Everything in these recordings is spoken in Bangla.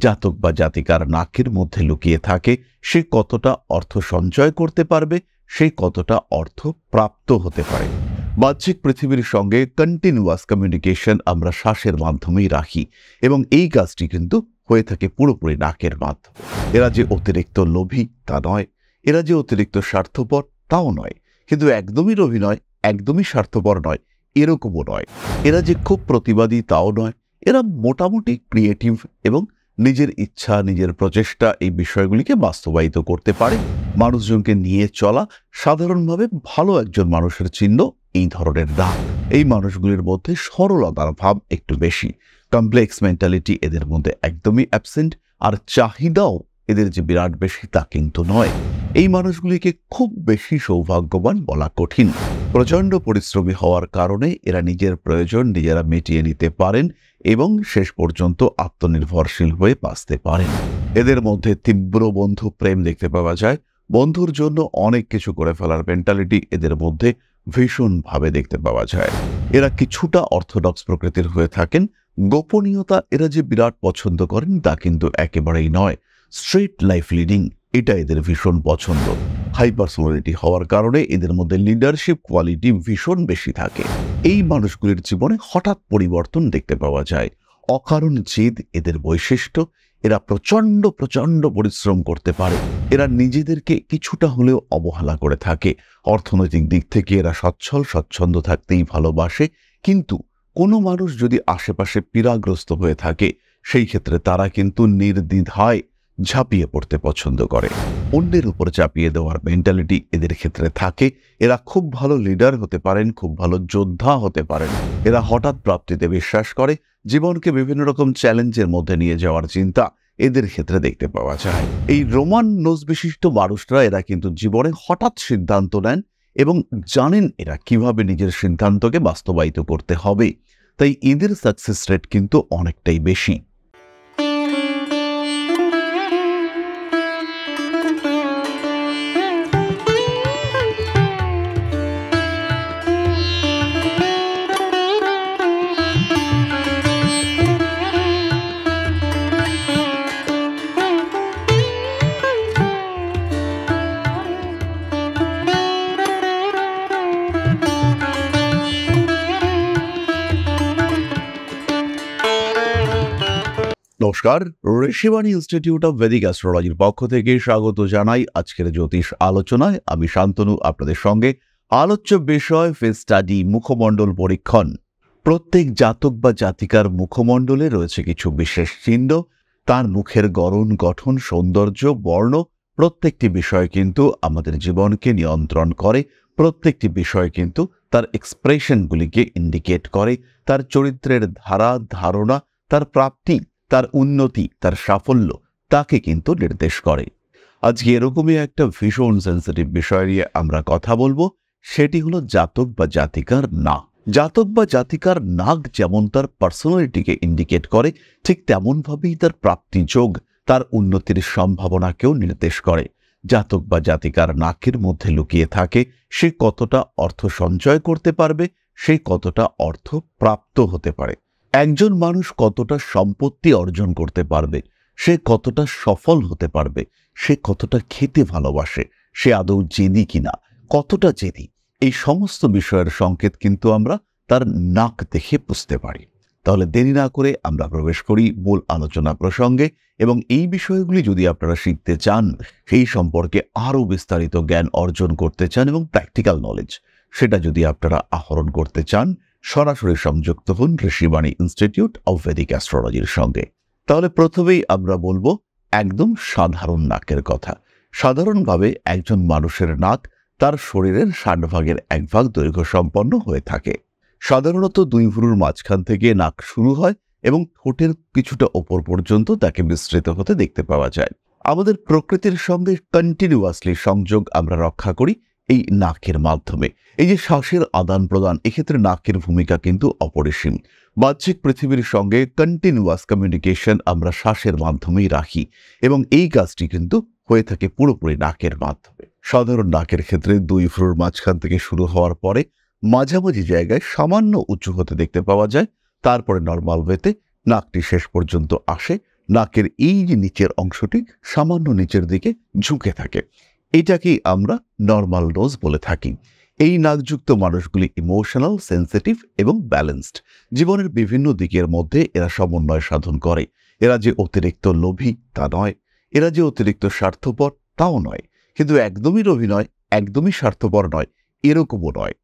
জাতক বা জাতিকার নাকের মধ্যে লুকিয়ে থাকে সে কতটা অর্থ সঞ্চয় করতে পারবে, সে কতটা অর্থ প্রাপ্ত হতে পারে। বাহ্যিক পৃথিবীর সঙ্গে কন্টিনিউয়াস কমিউনিকেশন আমরা শ্বাসের মাধ্যমেই রাখি এবং এই কাজটি কিন্তু হয়ে থাকে পুরোপুরি নাকের মাধ্যমে। এরা যে অতিরিক্ত লোভী তা নয়, এরা যে অতিরিক্ত স্বার্থপর তাও নয়, কিন্তু একদমই লোভী নয়, একদমই স্বার্থপর নয়, এরকমও নয়। এরা যে খুব প্রতিবাদী তাও নয়, এরা মোটামুটি ক্রিয়েটিভ এবং নিজের ইচ্ছা নিজের প্রচেষ্টা এই বিষয়গুলিকে বাস্তবায়িত করতে পারে। মানুষজনকে নিয়ে চলা সাধারণভাবে ভালো একজন মানুষের চিহ্ন এই ধরনের নাক। এই মানুষগুলির মধ্যে সরলতার ভাব একটু বেশি, কমপ্লেক্স মেন্টালিটি এদের মধ্যে একদমই অ্যাবসেন্ট, আর চাহিদাও এদের যে বিরাট বেশি তা কিন্তু নয়। এই মানুষগুলিকে খুব বেশি সৌভাগ্যবান বলা কঠিন। প্রচণ্ড পরিশ্রমী হওয়ার কারণে এরা নিজের প্রয়োজন নিজেরা মিটিয়ে নিতে পারেন এবং শেষ পর্যন্ত আত্মনির্ভরশীল হয়ে বাঁচতে পারেন। এদের মধ্যে তীব্র বন্ধু প্রেম দেখতে পাওয়া যায়। বন্ধুর জন্য অনেক কিছু করে ফেলার মেন্টালিটি এদের মধ্যে ভীষণভাবে দেখতে পাওয়া যায়। এরা কিছুটা অর্থোডক্স প্রকৃতির হয়ে থাকেন। গোপনীয়তা এরা যে বিরাট পছন্দ করেন তা কিন্তু একেবারেই নয়। স্ট্রেট লাইফ লিডিং এটা এদের ভীষণ পছন্দ। হাই পার্সোনালিটি হওয়ার কারণে এদের মধ্যে লিডারশিপ কোয়ালিটি ভীষণ বেশি থাকে। এই মানুষগুলির জীবনে হঠাৎ পরিবর্তন দেখতে পাওয়া যায়। অকারণ জেদ এদের বৈশিষ্ট্য। এরা প্রচণ্ড প্রচণ্ড পরিশ্রম করতে পারে। এরা নিজেদেরকে কিছুটা হলেও অবহেলা করে থাকে। অর্থনৈতিক দিক থেকে এরা সচ্ছল স্বচ্ছন্দ থাকতেই ভালোবাসে, কিন্তু কোনো মানুষ যদি আশেপাশে পীড়াগ্রস্ত হয়ে থাকে সেই ক্ষেত্রে তারা কিন্তু নির্দ্বিধায় ঝাঁপিয়ে পড়তে পছন্দ করে। অন্যের উপর চাপিয়ে দেওয়ার মেন্টালিটি এদের ক্ষেত্রে থাকে। এরা খুব ভালো লিডার হতে পারেন, খুব ভালো যোদ্ধা হতে পারেন। এরা হঠাৎ প্রাপ্তিতে বিশ্বাস করে। জীবনকে বিভিন্ন রকম চ্যালেঞ্জের মধ্যে নিয়ে যাওয়ার চিন্তা এদের ক্ষেত্রে দেখতে পাওয়া যায়। এই রোমান নোজ বিশিষ্ট মানুষরা এরা কিন্তু জীবনে হঠাৎ সিদ্ধান্ত নেন এবং জানেন এরা কিভাবে নিজের সিদ্ধান্তকে বাস্তবায়িত করতে হবে। তাই এদের সাকসেস রেট কিন্তু অনেকটাই বেশি। নমস্কার, ঋষিবাণী ইনস্টিটিউট অব ভেদিক অ্যাস্ট্রোলজির পক্ষ থেকে স্বাগত জানাই আজকের জ্যোতিষ আলোচনায়। আমি শান্তনু আপনাদের সঙ্গে। আলোচ্য বিষয় ফেস স্টাডি, মুখমণ্ডল পরীক্ষণ। প্রত্যেক জাতক বা জাতিকার মুখমণ্ডলে রয়েছে কিছু বিশেষ চিহ্ন। তার মুখের গড়ন, গঠন, সৌন্দর্য, বর্ণ প্রত্যেকটি বিষয় কিন্তু আমাদের জীবনকে নিয়ন্ত্রণ করে। প্রত্যেকটি বিষয় কিন্তু তার এক্সপ্রেশনগুলিকে ইন্ডিকেট করে। তার চরিত্রের ধারা ধারণা, তার প্রাপ্তি, তার উন্নতি, তার সাফল্য তাকে কিন্তু নির্দেশ করে। আজকে এরকমই একটা ভীষণ সেন্সিটিভ বিষয় নিয়ে আমরা কথা বলবো। সেটি হলো জাতক বা জাতিকার নাক। জাতক বা জাতিকার নাক যেমন তার পার্সোনালিটিকে ইন্ডিকেট করে, ঠিক তেমনভাবেই তার প্রাপ্তি যোগ, তার উন্নতির সম্ভাবনাকেও নির্দেশ করে। জাতক বা জাতিকার নাকের মধ্যে লুকিয়ে থাকে সে কতটা অর্থ সঞ্চয় করতে পারবে, সে কতটা অর্থ প্রাপ্ত হতে পারে। একজন মানুষ কতটা সম্পত্তি অর্জন করতে পারবে, সে কতটা সফল হতে পারবে, সে কতটা খেতে ভালোবাসে, সে আদৌ জেদি কিনা, কতটা জেদি, এই সমস্ত বিষয়ের সংকেত কিন্তু আমরা তার নাক দেখে বুঝতে পারি। তাহলে দেরি না করে আমরা প্রবেশ করি মূল আলোচনা প্রসঙ্গে। এবং এই বিষয়গুলি যদি আপনারা শিখতে চান, সেই সম্পর্কে আরও বিস্তারিত জ্ঞান অর্জন করতে চান এবং প্র্যাকটিক্যাল নলেজ সেটা যদি আপনারা আহরণ করতে চান, সরাসরি সংযুক্ত হন ঋষিবাণী ইনস্টিটিউট অব ভেদিক অ্যাস্ট্রোলজির সঙ্গে। তাহলে প্রথমেই আমরা বলবো একদম সাধারণ নাকের কথা। সাধারণভাবে একজন মানুষের নাক তার শরীরের 60 ভাগের 1 ভাগ দৈর্ঘ্য সম্পন্ন হয়ে থাকে। সাধারণত 2 ভ্রুর মাঝখান থেকে নাক শুরু হয় এবং ঠোঁটের কিছুটা ওপর পর্যন্ত তাকে বিস্তৃত হতে দেখতে পাওয়া যায়। আমাদের প্রকৃতির সঙ্গে কন্টিনিউয়াসলি সংযোগ আমরা রক্ষা করি এই নাকের মাধ্যমে। এই যে শ্বাসের আদান প্রদান, এক্ষেত্রে নাকের ভূমিকা কিন্তু অপরিসীম। বাহ্যিক পৃথিবীর সঙ্গে কন্টিনিউয়াস কমিউনিকেশন আমরা শ্বাসের মাধ্যমেই রাখি এবং এই কাজটি কিন্তু হয়ে থাকে পুরোপুরি নাকের মাধ্যমে। সাধারণ নাকের ক্ষেত্রে 2 ভ্রুর মাঝখান থেকে শুরু হওয়ার পরে মাঝামাঝি জায়গায় সামান্য উঁচু হতে দেখতে পাওয়া যায়। তারপরে নর্মাল ওয়েতে নাকটি শেষ পর্যন্ত আসে, নাকের এই যে নিচের অংশটি সামান্য নিচের দিকে ঝুঁকে থাকে, এটাকেই আমরা নর্মাল নোজ বলে থাকি। এই নাকযুক্ত মানুষগুলি ইমোশনাল, সেন্সিটিভ এবং ব্যালেন্সড। জীবনের বিভিন্ন দিকের মধ্যে এরা সমন্বয় সাধন করে। এরা যে অতিরিক্ত লোভী তা নয়, এরা যে অতিরিক্ত স্বার্থপর তাও নয়, কিন্তু একদমই লোভী নয়, একদমই স্বার্থপর নয়, এরকমও নয়।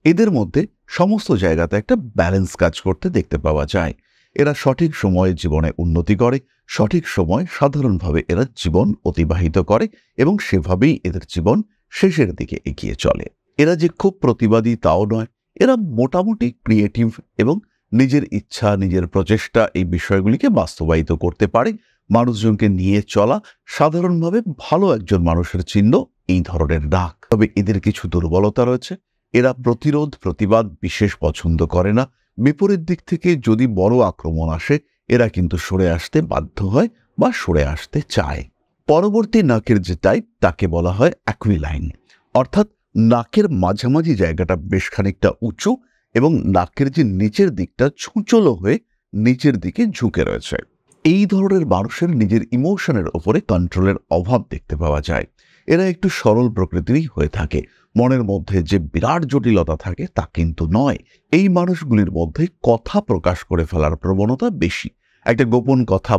এদের মধ্যে সমস্ত জায়গাতে একটা ব্যালেন্স কাজ করতে দেখতে পাওয়া যায়। এরা সঠিক সময়ে জীবনে উন্নতি করে, সঠিক সময় সাধারণভাবে এরা জীবন অতিবাহিত করে এবং সেভাবেই এদের জীবন শেষের দিকে এগিয়ে চলে। এরা যে খুব প্রতিবাদী তাও নয়, এরা মোটামুটি ক্রিয়েটিভ এবং নিজের ইচ্ছা, নিজের প্রচেষ্টা এই বিষয়গুলিকে বাস্তবায়িত করতে পারে। মানুষজনকে নিয়ে চলা সাধারণভাবে ভালো একজন মানুষের চিহ্ন এই ধরনের নাক। তবে এদের কিছু দুর্বলতা রয়েছে। এরা প্রতিরোধ, প্রতিবাদ বিশেষ পছন্দ করে না। বিপরীত দিক থেকে যদি বড় আক্রমণ আসে, এরা কিন্তু সরে আসতে বাধ্য হয় বা সরে আসতে চায়। পরবর্তী নাকের যে টাইপ তাকে বলা হয় অ্যাকুইলাইন, অর্থাৎ নাকের মাঝামাঝি জায়গাটা বেশ খানিকটা উঁচু এবং নাকের যে নিচের দিকটা ছুঁচলো হয়ে নিচের দিকে ঝুঁকে রয়েছে। এই ধরনের মানুষের নিজের ইমোশনের ওপরে কন্ট্রোলের অভাব দেখতে পাওয়া যায়। এরা একটু সরল প্রকৃতিরই হয়ে থাকে। মনের মধ্যে যে বিরাট জটিলতা থাকে তা কিন্তু নয়। এই মানুষগুলির মধ্যে কথা প্রকাশ করে ফেলার প্রবণতা বেশি। একটা গোপন কথা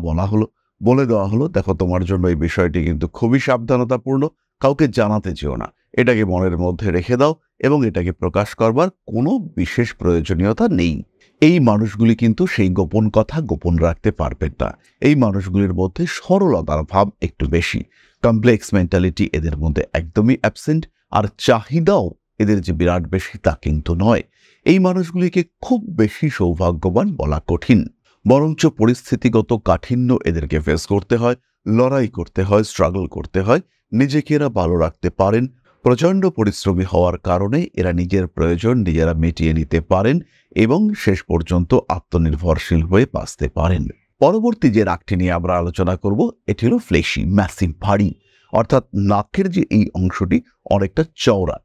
বলে দেওয়া হলো, দেখো তোমার জন্য এই বিষয়টি কিন্তু খুবই সাবধানতাপূর্ণ, কাউকে জানাতে চেও না, এটাকে মনের মধ্যে রেখে দাও এবং এটাকে প্রকাশ করবার কোনো বিশেষ প্রয়োজনীয়তা নেই। এই মানুষগুলি কিন্তু সেই গোপন কথা গোপন রাখতে পারবেন না। এই মানুষগুলির মধ্যে সরলতার ভাব একটু বেশি। কমপ্লেক্স মেন্টালিটি এদের মধ্যে একদমই অ্যাবসেন্ট, আর চাহিদাও এদের যে বিরাট বেশি তা কিন্তু নয়। এই মানুষগুলিকে খুব বেশি সৌভাগ্যবান বলা কঠিন, বরঞ্চ পরিস্থিতিগত কাঠিন্য এদেরকে ফেস করতে হয়, লড়াই করতে হয়, স্ট্রাগল করতে হয়। নিজেকে এরা ভালো রাখতে পারেন। প্রচণ্ড পরিশ্রমী হওয়ার কারণে এরা নিজের প্রয়োজন নিজেরা মিটিয়ে নিতে পারেন এবং শেষ পর্যন্ত আত্মনির্ভরশীল হয়ে বাঁচতে পারেন। পরবর্তী যে নাকটি নিয়ে আমরা আলোচনা করব এটি হলো ফ্লেশি, ম্যাসিভ, ভারী, অর্থাৎ নাকের যে এই অংশটি অনেকটা চওড়া।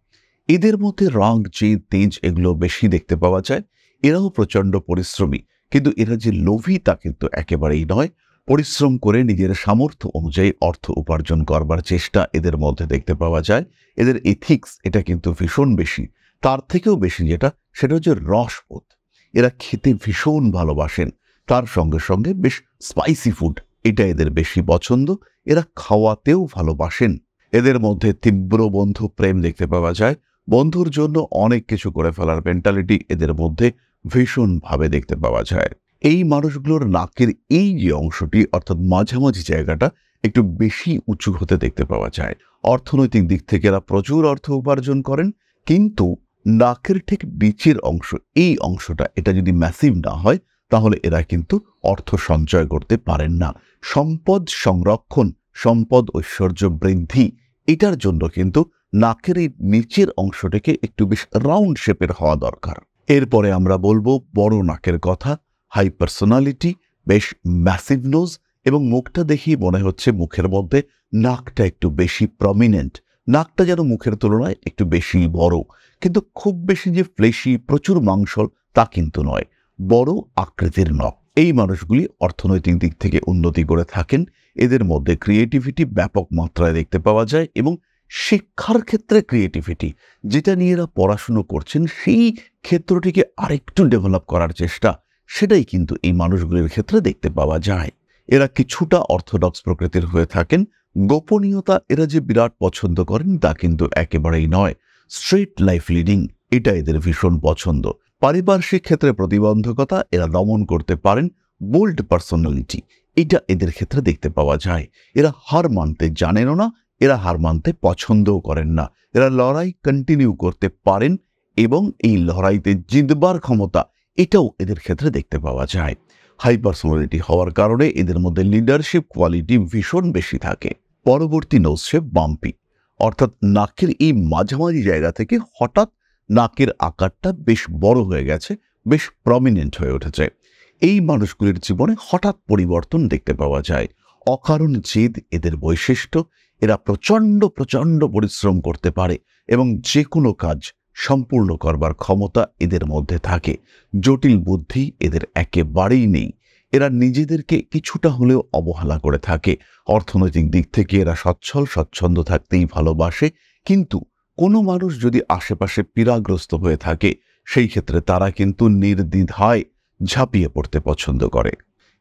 এদের মধ্যে রং, জেদ, তেজ এগুলো বেশি দেখতে পাওয়া যায়। এরাও প্রচণ্ড পরিশ্রমী, কিন্তু এরা যে লোভী তা কিন্তু একেবারেই নয়। পরিশ্রম করে নিজের সামর্থ্য অনুযায়ী অর্থ উপার্জন করবার চেষ্টা এদের মধ্যে দেখতে পাওয়া যায়। এদের এথিক্স এটা কিন্তু ভীষণ বেশি। তার থেকেও বেশি যেটা, সেটা হচ্ছে রসবোধ। এরা খেতে ভীষণ ভালোবাসেন, তার সঙ্গে সঙ্গে বেশ স্পাইসি ফুড এটা এদের বেশি পছন্দ। এরা খাওয়াতেও ভালোবাসেন। এদের মধ্যে তীব্র বন্ধু প্রেম দেখতে পাওয়া যায়। বন্ধুর জন্য অনেক কিছু করে ফেলার মেন্টালিটি এদের মধ্যে ভীষণভাবে দেখতে পাওয়া যায়। এই মানুষগুলোর নাকের এই যে অংশটি অর্থাৎ মাঝামাঝি জায়গাটা একটু বেশি উঁচু হতে দেখতে পাওয়া যায়। অর্থনৈতিক দিক থেকে এরা প্রচুর অর্থ উপার্জন করেন, কিন্তু নাকের ঠিক নিচের অংশ, এই অংশটা এটা যদি ম্যাসিভ না হয় তাহলে এরা কিন্তু অর্থ সঞ্চয় করতে পারেন না। সম্পদ সংরক্ষণ, সম্পদ ঐশ্বর্য বৃদ্ধি, এটার জন্য কিন্তু নাকের এই নিচের অংশটাকে একটু বেশ রাউন্ড শেপের হওয়া দরকার। এরপরে আমরা বলবো বড় নাকের কথা। হাই পার্সোনালিটি, বেশ ম্যাসিভ নোজ এবং মুখটা দেখেই মনে হচ্ছে মুখের মধ্যে নাকটা একটু বেশি প্রমিনেন্ট। নাকটা যেন মুখের তুলনায় একটু বেশি বড়, কিন্তু খুব বেশি যে ফ্লেশি, প্রচুর মাংসল তা কিন্তু নয়। বড় আকৃতির নখ। এই মানুষগুলি অর্থনৈতিক দিক থেকে উন্নতি করে থাকেন। এদের মধ্যে ক্রিয়েটিভিটি ব্যাপক মাত্রায় দেখতে পাওয়া যায় এবং শিক্ষার ক্ষেত্রে ক্রিয়েটিভিটি, যেটা নিয়ে এরা পড়াশুনো করছেন সেই ক্ষেত্রটিকে আরেকটু ডেভেলপ করার চেষ্টা, সেটাই কিন্তু এই মানুষগুলির ক্ষেত্রে দেখতে পাওয়া যায়। এরা কিছুটা অর্থোডক্স প্রকৃতির হয়ে থাকেন। গোপনীয়তা এরা যে বিরাট পছন্দ করেন তা কিন্তু একেবারেই নয়। স্ট্রেট লাইফ লিডিং এটা এদের ভীষণ পছন্দ। পারিপার্শ্বিক ক্ষেত্রে প্রতিবন্ধকতা এরা দমন করতে পারেন। বোল্ড পার্সোনালিটি এটা এদের ক্ষেত্রে দেখতে পাওয়া যায়। এরা হার মানতে জানেনও না, এরা হার মানতে পছন্দও করেন না। এরা লড়াই কন্টিনিউ করতে পারেন এবং এই লড়াইতে জিতবার ক্ষমতা এটাও এদের ক্ষেত্রে দেখতে পাওয়া যায়। হাই পার্সোনালিটি হওয়ার কারণে এদের মধ্যে লিডারশিপ কোয়ালিটি ভীষণ বেশি থাকে। পরবর্তী নোজ শেপ বাম্পি, অর্থাৎ নাকের এই মাঝামাঝি জায়গা থেকে হঠাৎ নাকের আকারটা বেশ বড় হয়ে গেছে, বেশ প্রমিনেন্ট হয়ে উঠেছে। এই মানুষগুলির জীবনে হঠাৎ পরিবর্তন দেখতে পাওয়া যায়। অকারণ জেদ এদের বৈশিষ্ট্য। এরা প্রচণ্ড পরিশ্রম করতে পারে এবং যে কোনো কাজ সম্পূর্ণ করবার ক্ষমতা এদের মধ্যে থাকে। জটিল বুদ্ধি এদের একেবারেই নেই। এরা নিজেদেরকে কিছুটা হলেও অবহেলা করে থাকে। অর্থনৈতিক দিক থেকে এরা সচ্ছল স্বচ্ছন্দ থাকতেই ভালোবাসে, কিন্তু কোনো মানুষ যদি আশেপাশে পীড়াগ্রস্ত হয়ে থাকে সেই ক্ষেত্রে তারা কিন্তু নির্দ্বিধায় ঝাঁপিয়ে পড়তে পছন্দ করে।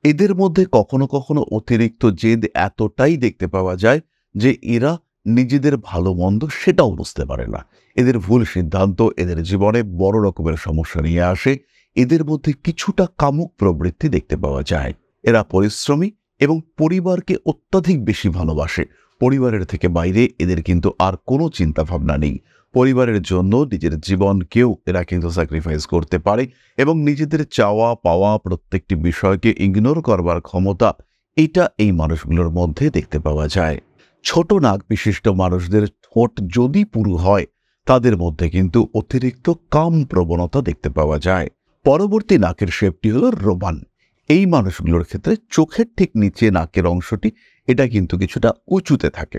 এদের মধ্যে কখনো কখনো অতিরিক্ত জেদ এতটাই দেখতে পাওয়া যায় যে এরা নিজেদের ভালো মন্দ সেটাও বুঝতে পারে না। এদের ভুল সিদ্ধান্ত এদের জীবনে বড় রকমের সমস্যা নিয়ে আসে। এদের মধ্যে কিছুটা কামুক প্রবৃত্তি দেখতে পাওয়া যায়। এরা পরিশ্রমী এবং পরিবারকে অত্যাধিক বেশি ভালোবাসে। পরিবারের থেকে বাইরে এদের কিন্তু আর কোনো চিন্তা ভাবনা নেই। পরিবারের জন্য নিজের জীবনকেও এরা কিন্তু স্যাক্রিফাইস করতে পারে এবং নিজেদের চাওয়া পাওয়া প্রত্যেকটি বিষয়কে ইগনোর করবার ক্ষমতা এটা এই মানুষগুলোর মধ্যে দেখতে পাওয়া যায়। ছোট নাক বিশিষ্ট মানুষদের ঠোঁট যদি পুরু হয় তাদের মধ্যে কিন্তু অতিরিক্ত কাম প্রবণতা দেখতে পাওয়া যায়। পরবর্তী নাকের শেপটি হলো রোমান। এই মানুষগুলোর ক্ষেত্রে চোখের ঠিক নিচে নাকের অংশটি এটা কিন্তু কিছুটা উঁচুতে থাকে।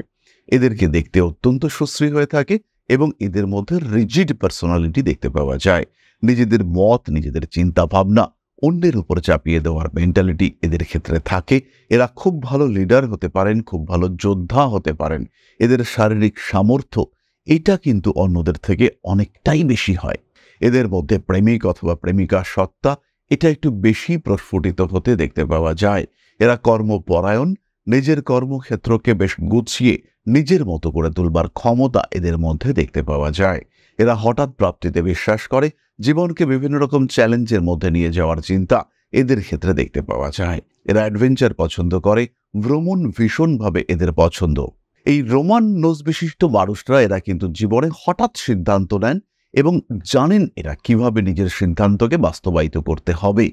এদেরকে দেখতে অত্যন্ত সুশ্রী হয়ে থাকে এবং এদের মধ্যে রিজিড পার্সোনালিটি দেখতে পাওয়া যায়। নিজেদের মত নিজেদের চিন্তা ভাবনা অন্যের উপর চাপিয়ে দেওয়ার মেন্টালিটি এদের ক্ষেত্রে থাকে। এরা খুব ভালো লিডার হতে পারেন, খুব ভালো যোদ্ধা হতে পারেন। এদের শারীরিক সামর্থ্য এটা কিন্তু অন্যদের থেকে অনেকটাই বেশি হয়। এদের মধ্যে প্রেমিক অথবা প্রেমিকা সত্তা এটা একটু বেশি প্রস্ফুটিত হতে দেখতে পাওয়া যায়। এরা কর্মপরায়ণ, নিজের কর্মক্ষেত্রকে বেশ গুছিয়ে নিজের মতো করে তুলবার ক্ষমতা এদের মধ্যে দেখতে পাওয়া যায়। এরা হঠাৎ প্রাপ্তিতে বিশ্বাস করে, জীবনকে বিভিন্ন রকম চ্যালেঞ্জের মধ্যে নিয়ে যাওয়ার চিন্তা এদের ক্ষেত্রে দেখতে পাওয়া যায়। এরা অ্যাডভেঞ্চার পছন্দ করে, ভ্রমণ ভীষণভাবে এদের পছন্দ। এই রোমান নোজ বিশিষ্ট মানুষরা এরা কিন্তু জীবনে হঠাৎ সিদ্ধান্ত নেন এবং জানেন এরা কিভাবে নিজের সিদ্ধান্তকে বাস্তবায়িত করতে হবে,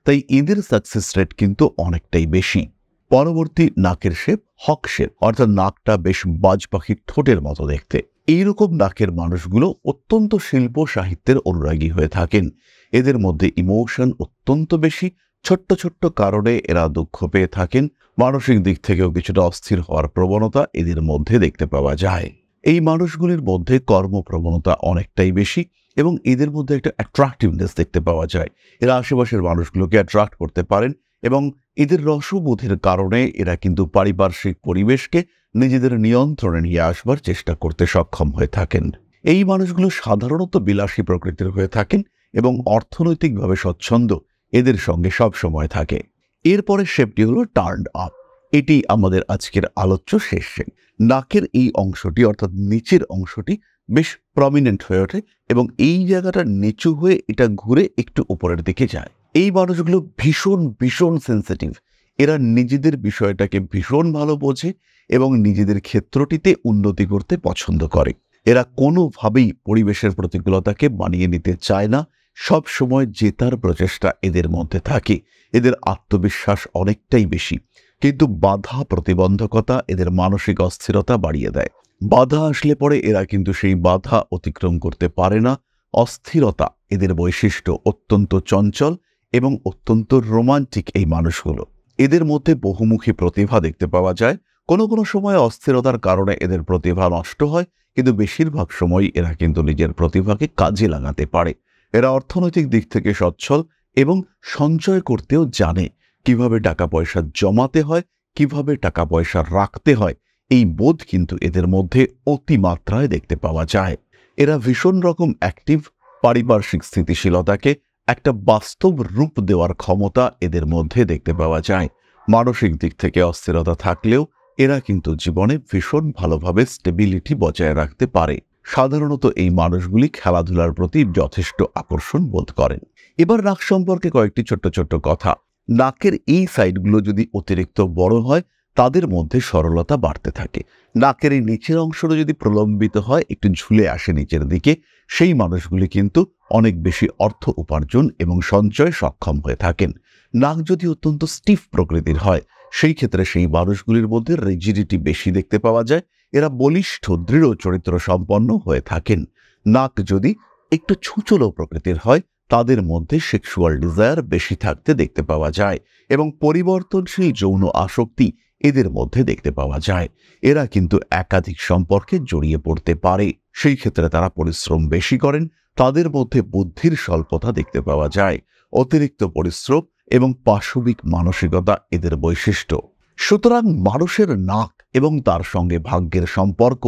তাই এদের সাকসেস রেট কিন্তু অনেকটাই বেশি। পরবর্তী নাকের শেপ হক শেপ, অর্থাৎ নাকটা বেশ বাজ পাখির ঠোঁটের মতো দেখতে। এইরকম নাকের মানুষগুলো অত্যন্ত শিল্প সাহিত্যের অনুরাগী হয়ে থাকেন। এদের মধ্যে ইমোশন অত্যন্ত বেশি। ছোট্ট ছোট্ট কারণে এরা দুঃখ পেয়ে থাকেন। মানসিক দিক থেকেও কিছুটা অস্থির হওয়ার প্রবণতা এদের মধ্যে দেখতে পাওয়া যায়। এই মানুষগুলির মধ্যে কর্মপ্রবণতা অনেকটাই বেশি এবং এদের মধ্যে একটা অ্যাট্রাকটিভনেস দেখতে পাওয়া যায়। এরা আশেপাশের মানুষগুলোকে অ্যাট্রাক্ট করতে পারেন এবং এদের রসবোধের কারণে এরা কিন্তু পারিপার্শ্বিক পরিবেশকে নিজেদের নিয়ন্ত্রণে নিয়ে আসবার চেষ্টা করতে সক্ষম হয়ে থাকেন। এই মানুষগুলো সাধারণত বিলাসী প্রকৃতির হয়ে থাকেন এবং অর্থনৈতিকভাবে স্বচ্ছন্দ এদের সঙ্গে সব সময় থাকে। এরপরে শেপটি হলো টার্নড আপ। এটি আমাদের আজকের আলোচ্য শেষ শেপ। নাকের এই অংশটি অর্থাৎ নিচের অংশটি বেশ প্রমিনেন্ট হয়ে ওঠে এবং এই জায়গাটা নিচু হয়ে এটা ঘুরে একটু উপরের দিকে যায়। এই মানুষগুলো ভীষণ ভীষণ সেন্সিটিভ। এরা নিজেদের বিষয়টাকে ভীষণ ভালো বোঝে এবং নিজেদের ক্ষেত্রটিতে উন্নতি করতে পছন্দ করে। এরা কোনোভাবেই পরিবেশের প্রতিকূলতাকে মানিয়ে নিতে চায় না। সব সময় জেতার প্রচেষ্টা এদের মধ্যে থাকে। এদের আত্মবিশ্বাস অনেকটাই বেশি, কিন্তু বাধা প্রতিবন্ধকতা এদের মানসিক অস্থিরতা বাড়িয়ে দেয়। বাধা আসলে পরে এরা কিন্তু সেই বাধা অতিক্রম করতে পারে না। অস্থিরতা এদের বৈশিষ্ট্য। অত্যন্ত চঞ্চল এবং অত্যন্ত রোমান্টিক এই মানুষগুলো। এদের মধ্যে বহুমুখী প্রতিভা দেখতে পাওয়া যায়। কোনো কোনো সময় অস্থিরতার কারণে এদের প্রতিভা নষ্ট হয়, কিন্তু বেশিরভাগ সময় এরা কিন্তু নিজের প্রতিভাকে কাজে লাগাতে পারে। এরা অর্থনৈতিক দিক থেকে সচ্ছল এবং সঞ্চয় করতেও জানে। কিভাবে টাকা পয়সা জমাতে হয়, কিভাবে টাকা পয়সা রাখতে হয়, এই বোধ কিন্তু এদের মধ্যে অতিমাত্রায় দেখতে পাওয়া যায়। এরা ভীষণ রকম অ্যাক্টিভ। পারিপার্শ্বিক স্থিতিশীলতাকে একটা বাস্তব রূপ দেওয়ার ক্ষমতা এদের মধ্যে দেখতে পাওয়া যায়। মানসিক দিক থেকে অস্থিরতা থাকলেও এরা কিন্তু জীবনে ভীষণ ভালোভাবে স্টেবিলিটি বজায় রাখতে পারে। সাধারণত এই মানুষগুলি খেলাধুলার প্রতি যথেষ্ট আকর্ষণ বোধ করেন। এবার নাক সম্পর্কে কয়েকটি ছোট্ট ছোট্ট কথা। নাকের এই সাইডগুলো যদি অতিরিক্ত বড় হয় তাদের মধ্যে সরলতা বাড়তে থাকে। নাকের এই নিচের অংশটা যদি প্রলম্বিত হয়, একটু ঝুলে আসে নিচের দিকে, সেই মানুষগুলি কিন্তু অনেক বেশি অর্থ উপার্জন এবং সঞ্চয়ে সক্ষম হয়ে থাকেন। নাক যদি অত্যন্ত স্টিফ প্রকৃতির হয় সেই ক্ষেত্রে সেই মানুষগুলির মধ্যে রিজিডিটি বেশি দেখতে পাওয়া যায়। এরা বলিষ্ঠ দৃঢ় চরিত্র সম্পন্ন হয়ে থাকেন। নাক যদি একটু ছুচলো প্রকৃতির হয় তাদের মধ্যে সেক্সুয়াল ডিজায়ার বেশি থাকতে দেখতে পাওয়া যায় এবং পরিবর্তনশীল যৌন আসক্তি এদের মধ্যে দেখতে পাওয়া যায়। এরা কিন্তু একাধিক সম্পর্কে জড়িয়ে পড়তে পারে। সেই ক্ষেত্রে তারা পরিশ্রম বেশি করেন। তাদের মধ্যে বুদ্ধির স্বল্পতা দেখতে পাওয়া যায়। অতিরিক্ত পরিশ্রম এবং পাশবিক মানসিকতা এদের বৈশিষ্ট্য। সুতরাং মানুষের নাক এবং তার সঙ্গে ভাগ্যের সম্পর্ক,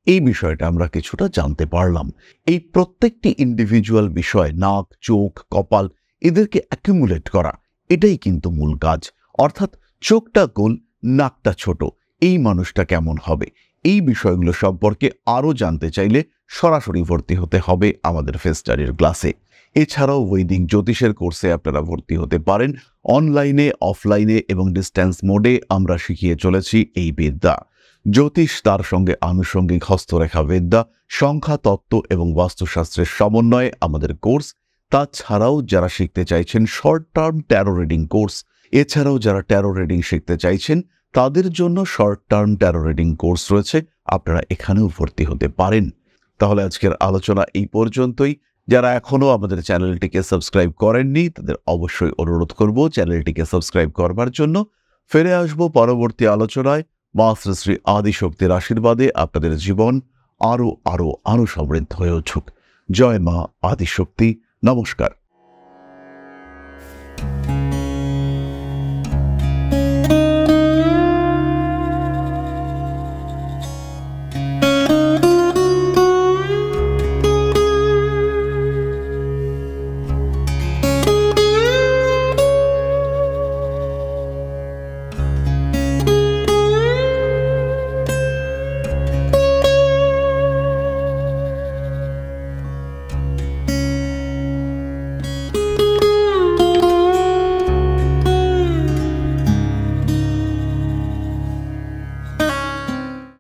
এই বিষয়টা আমরা কিছুটা জানতে পারলাম। এই প্রত্যেকটি ইন্ডিভিজুয়াল বিষয়, নাক, চোখ, কপাল, এদেরকে অ্যাকুমুলেট করা, এটাই কিন্তু মূল কাজ। অর্থাৎ চোখটা গোল, নাকটা ছোট, এই মানুষটা কেমন হবে, এই বিষয়গুলো সম্পর্কে আরও জানতে চাইলে সরাসরি ভর্তি হতে হবে আমাদের ফেস স্টাডির ক্লাসে। এছাড়াও বৈদিক জ্যোতিষের কোর্সে আপনারা ভর্তি হতে পারেন। অনলাইনে, অফলাইনে এবং ডিস্ট্যান্স মোডে আমরা শিখিয়ে চলেছি এই বিদ্যা। জ্যোতিষ, তার সঙ্গে আনুষঙ্গিক হস্তরেখা বিদ্যা, সংখ্যা তত্ত্ব এবং বাস্তুশাস্ত্রের সমন্বয়ে আমাদের কোর্স। তাছাড়াও যারা শিখতে চাইছেন short term taro reading course, এছাড়াও যারা ট্যারো রিডিং শিখতে চাইছেন তাদের জন্য short term taro reading course রয়েছে, আপনারা এখানেও ভর্তি হতে পারেন। তাহলে আজকের আলোচনা এই পর্যন্তই। যারা এখনও আমাদের চ্যানেলটিকে সাবস্ক্রাইব করেননি তাদের অবশ্যই অনুরোধ করব চ্যানেলটিকে সাবস্ক্রাইব করবার জন্য। ফিরে আসবো পরবর্তী আলোচনায়। মা শ্রী শ্রী আদিশক্তির আশীর্বাদে আপনাদের জীবন আরো সমৃদ্ধ হয়ে উঠুক। জয় মা আদিশক্তি। নমস্কার।